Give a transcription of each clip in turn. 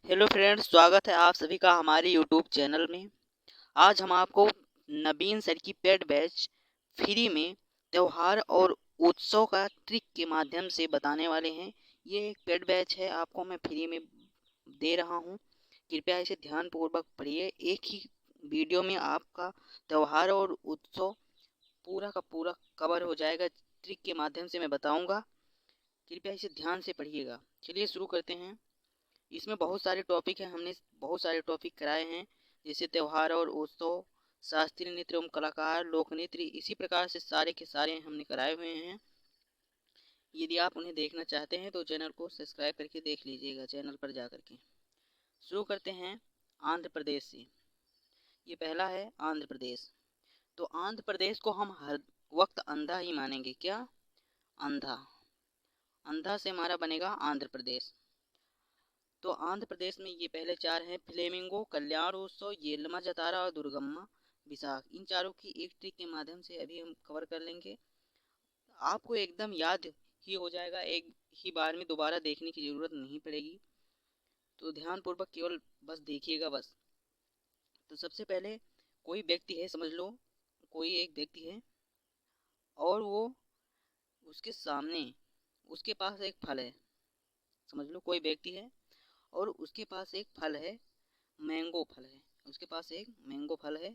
Hello friends, स्वागत है आप सभी का हमारे यूट्यूब चैनल में। आज हम आपको नवीन सर की पेड बैच फ्री में त्यौहार और उत्सव का ट्रिक के माध्यम से बताने वाले हैं। ये एक पेड बैच है, आपको मैं फ्री में दे रहा हूँ। कृपया इसे ध्यानपूर्वक पढ़िए। एक ही वीडियो में आपका त्यौहार और उत्सव पूरा का पूरा कवर हो जाएगा। ट्रिक के माध्यम से मैं बताऊँगा, कृपया इसे ध्यान से पढ़िएगा। चलिए शुरू करते हैं। इसमें बहुत सारे टॉपिक हैं, हमने बहुत सारे टॉपिक कराए हैं, जैसे त्यौहार और उत्सव, शास्त्रीय नृत्य एवं कलाकार, लोक नृत्य। इसी प्रकार से सारे के सारे हमने कराए हुए हैं। यदि आप उन्हें देखना चाहते हैं तो चैनल को सब्सक्राइब करके देख लीजिएगा, चैनल पर जा करके। शुरू करते हैं आंध्र प्रदेश से। ये पहला है आंध्र प्रदेश। तो आंध्र प्रदेश को हम हर वक्त अंधा ही मानेंगे। क्या? अंधा। अंधा से हमारा बनेगा आंध्र प्रदेश। तो आंध्र प्रदेश में ये पहले चार हैं: फ्लेमिंगो, कल्याण उत्सव, येलमा जतारा और दुर्गम्मा विशाख। इन चारों की एक ट्रिक के माध्यम से अभी हम कवर कर लेंगे। आपको एकदम याद ही हो जाएगा, एक ही बार में दोबारा देखने की ज़रूरत नहीं पड़ेगी। तो ध्यानपूर्वक केवल बस देखिएगा बस। तो सबसे पहले कोई व्यक्ति है, समझ लो कोई एक व्यक्ति है और वो उसके सामने उसके पास एक फल है। समझ लो कोई व्यक्ति है और उसके पास एक फल है, मैंगो फल है। उसके पास एक मैंगो फल है,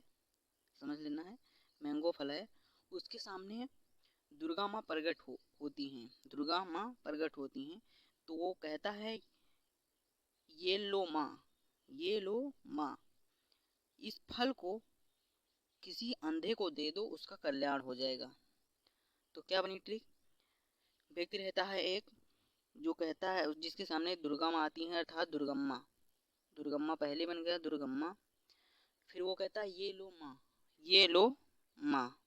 समझ लेना है, मैंगो फल है। उसके सामने दुर्गा माँ प्रकट होती हैं। दुर्गा माँ प्रकट होती हैं। तो वो कहता है, ये लो माँ, ये लो माँ, इस फल को किसी अंधे को दे दो, उसका कल्याण हो जाएगा। तो क्या बनी ट्रिक? व्यक्ति रहता है एक जो कहता है, जिसके सामने दुर्गा माँ आती हैं, अर्थात दुर्गम्मा। दुर्गम्मा पहले बन गया दुर्गम्मा। फिर वो कहता है, ये लो माँ, ये लो माँ,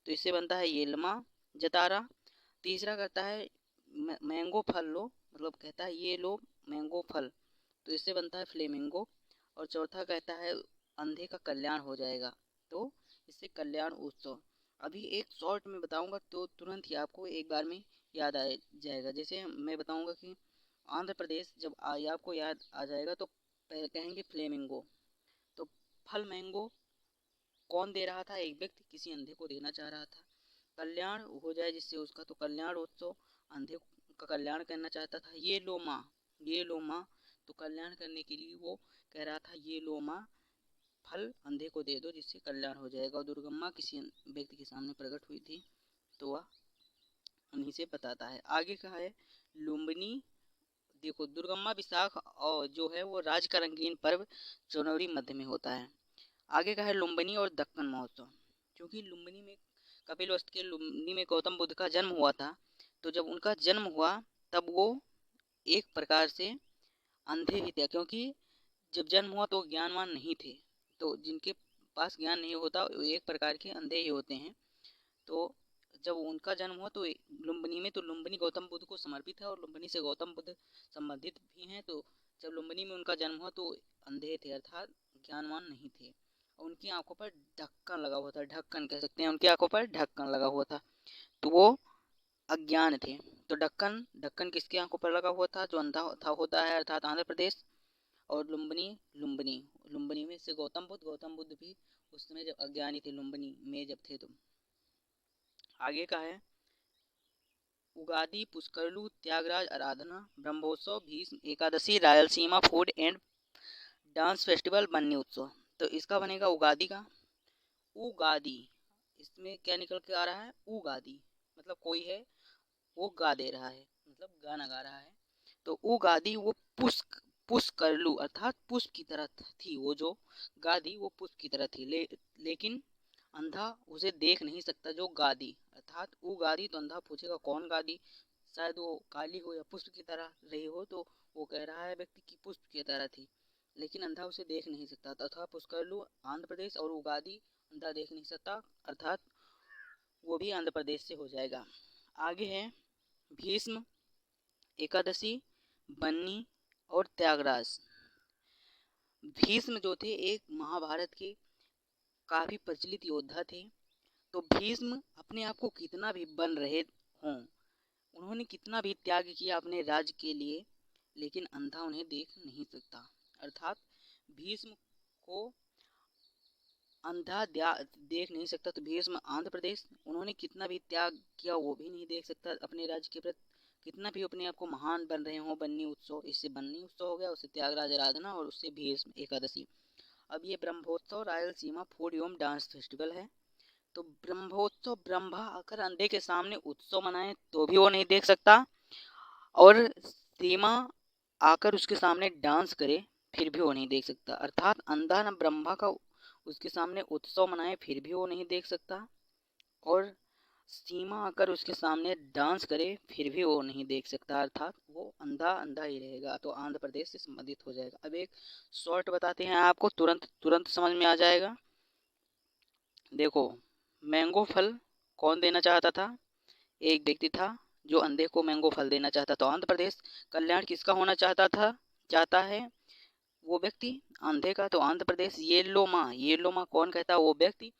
तो इससे बनता है येलमा जतारा। तीसरा करता है मैंगो फल लो, मतलब कहता है ये लो मैंगो फल, तो इससे बनता है फ्लेमिंगो। और चौथा कहता है अंधे का कल्याण हो जाएगा, तो इससे कल्याण उत्सव। अभी एक शॉर्ट में बताऊंगा तो तुरंत ही आपको एक बार में याद आ जाएगा। जैसे मैं बताऊंगा कि आंध्र प्रदेश, जब आपको याद आ जाएगा तो कहेंगे फ्लेमिंगो। तो फल मैंगो कौन दे रहा था? एक व्यक्ति किसी अंधे को देना चाह रहा था, कल्याण हो जाए जिससे उसका, तो कल्याण उत्सव, अंधे का कल्याण करना चाहता था। ये लो माँ, ये लो माँ, तो कल्याण करने के लिए वो कह रहा था, ये लो माँ, फल अंधे को दे दो जिससे कल्याण हो जाएगा। और दुर्गम्मा किसी व्यक्ति के सामने प्रकट हुई थी, तो वह उन्हीं से बताता है। आगे का है लुम्बिनी। देखो, दुर्गम्मा विशाख और जो है वो राज्य का रंगीन पर्व जनवरी मध्य में होता है। आगे का है लुम्बिनी और दक्कन महोत्सव। क्योंकि लुम्बिनी में कपिल वस्तु के लुम्बिनी में गौतम बुद्ध का जन्म हुआ था, तो जब उनका जन्म हुआ तब वो एक प्रकार से अंधे ही थे। क्योंकि जब जन्म हुआ तो ज्ञानवान नहीं थे, तो जिनके पास ज्ञान नहीं होता वो एक प्रकार के अंधे ही होते हैं। तो जब उनका जन्म हुआ तो लुम्बिनी में, तो लुम्बिनी गौतम बुद्ध को समर्पित है और लुम्बिनी से गौतम बुद्ध संबंधित भी हैं। तो जब लुम्बिनी में उनका जन्म हुआ तो अंधे थे, अर्थात ज्ञानवान नहीं थे। उनकी आंखों पर ढक्कन लगा हुआ था, ढक्कन कह सकते हैं, उनकी आंखों पर ढक्कन लगा हुआ था, तो वो अज्ञान थे। तो ढक्कन ढक्कन किसकी आंखों पर लगा हुआ था? जो अंधा था होता है, अर्थात आंध्र प्रदेश। और लुम्बिनी, लुम्बिनी लुम्बिनी में से गौतम बुद्ध भी उस समय जब अज्ञानी थे, लुम्बिनी में जब थे। तो आगे का है Ugadi, Pushkaralu, Tyagaraja Aradhana, Brahmotsav, Bhishma Ekadashi, Rayalaseema food and dance festival, Banni Utsav. तो इसका बनेगा उगादि का। उगादि, इसमें क्या निकल के आ रहा है? उगादि मतलब कोई है वो गा दे रहा है, मतलब गाना गा रहा है। तो उगादि वो पुष्क पुष्करलू अर्थात पुष्प की तरह थी। वो जो गादी वो पुष्प की तरह थी, लेकिन अंधा उसे देख नहीं सकता जो गादी, अर्थात उगादी। तो अंधा पूछेगा कौन गादी? शायद वो काली हो या पुष्प की तरह रही हो। तो वो कह रहा है व्यक्ति की पुष्प की तरह थी, लेकिन अंधा उसे देख नहीं सकता। तथा पुष्करलू आंध्र प्रदेश और उगादी अंधा देख नहीं सकता, अर्थात वो भी आंध्र प्रदेश से हो जाएगा। आगे है भीष्म एकादशी, बन्नी और त्यागराज। भीष्म जो थे एक महाभारत के काफी प्रचलित योद्धा थे। तो भीष्म अपने आप को कितना भी बन रहे हों, उन्होंने कितना भी त्याग किया अपने राज्य के लिए, लेकिन अंधा उन्हें देख नहीं सकता। अर्थात भीष्म को अंधा देख नहीं सकता। तो भीष्म आंध्र प्रदेश, उन्होंने कितना भी त्याग किया वो भी नहीं देख सकता अपने राज्य के प्रति, कितना भी अपने आप को महान बन रहे हो। बन्नी उत्सव, इससे बन्नी उत्सव हो गया, उससे त्यागराज आराधना और उससे भीष्म एकादशी। अब ये ब्रह्मोत्सव रायलसीमा फूड एवं डांस फेस्टिवल है। तो ब्रह्मोत्सव, ब्रह्मा अगर अंधे के सामने उत्सव मनाए तो भी वो नहीं देख सकता, और सीमा आकर उसके सामने डांस करे फिर भी वो नहीं देख सकता। अर्थात अंधा न ब्रह्मा का उसके सामने उत्सव मनाए फिर भी वो नहीं देख सकता, और सीमा आकर उसके सामने डांस करे फिर भी वो नहीं देख सकता। अर्थात वो अंधा अंधा ही रहेगा। तो आंध्र प्रदेश से संबंधित हो जाएगा। अब एक शॉर्ट बताते हैं आपको, तुरंत तुरंत समझ में आ जाएगा। देखो, मैंगो फल कौन देना चाहता था? एक व्यक्ति था जो अंधे को मैंगो फल देना चाहता। तो आंध्र प्रदेश कल्याण किसका होना चाहता है वो व्यक्ति? अंधे का। तो आंध्र प्रदेश येलो माँ कौन कहता है? वो व्यक्ति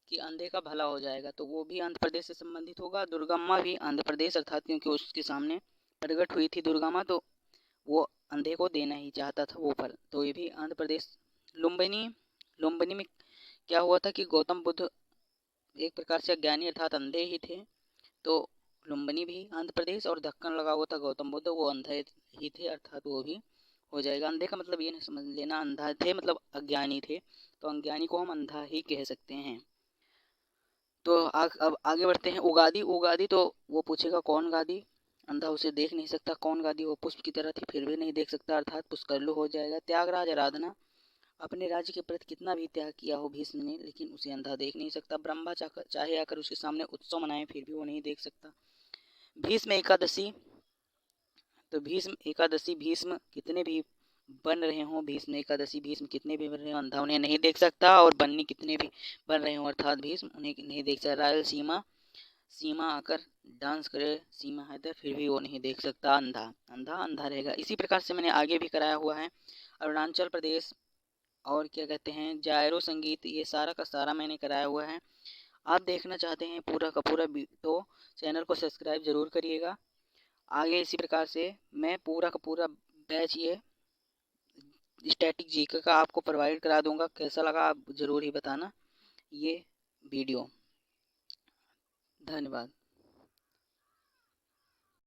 कि अंधे का भला हो जाएगा, तो वो भी आंध्र प्रदेश से संबंधित होगा। दुर्गा माँ भी आंध्र प्रदेश, अर्थात क्योंकि उसके सामने प्रकट हुई थी दुर्गा माँ, तो वो अंधे को देना ही चाहता था वो फल, तो ये भी आंध्र प्रदेश। लुम्बिनी में क्या हुआ था कि गौतम बुद्ध एक प्रकार से अज्ञानी अर्थात अंधे ही थे, तो लुम्बिनी भी आंध्र प्रदेश, और ढक्कन लगा हुआ था गौतम बुद्ध, वो अंधे ही थे, अर्थात वो भी हो जाएगा। अंधे का मतलब ये नहीं समझ लेना अंधा थे मतलब अज्ञानी थे, तो अज्ञानी को हम अंधा ही कह सकते हैं। तो अब आगे बढ़ते हैं। उगादी तो वो पूछेगा कौन गादी? अंधा उसे देख नहीं सकता। कौन गादी? वो पुष्प की तरह थी फिर भी नहीं देख सकता, अर्थात पुष्करलु हो जाएगा। त्यागराज आराधना, अपने राज्य के प्रति कितना भी त्याग किया हो भीष्म ने, लेकिन उसे अंधा देख नहीं सकता। ब्रह्मा चाहे आकर उसके सामने उत्सव मनाए फिर भी वो नहीं देख सकता। भीष्म एकादशी, तो भीष्म एकादशी, भीष्म कितने भी बन रहे हो, भीष्म एकादशी भीष्म कितने भी बन रहे हो, अंधा उन्हें नहीं देख सकता, और बन्नी कितने भी बन रहे हो अर्थात भीष्म उन्हें नहीं देख सकता। रायलसीमा, सीमा आकर डांस करे सीमा हैदर फिर भी वो नहीं देख सकता। अंधा अंधा अंधा रहेगा। इसी प्रकार से मैंने आगे भी कराया हुआ है। अरुणाचल प्रदेश और क्या कहते हैं जायरो संगीत, ये सारा का सारा मैंने कराया हुआ है। आप देखना चाहते हैं पूरा का पूरा तो चैनल को सब्सक्राइब जरूर करिएगा। आगे इसी प्रकार से मैं पूरा का पूरा बैच ये स्टैटिक जीके का आपको प्रोवाइड करा दूंगा। कैसा लगा आप ज़रूर ही बताना ये वीडियो। धन्यवाद।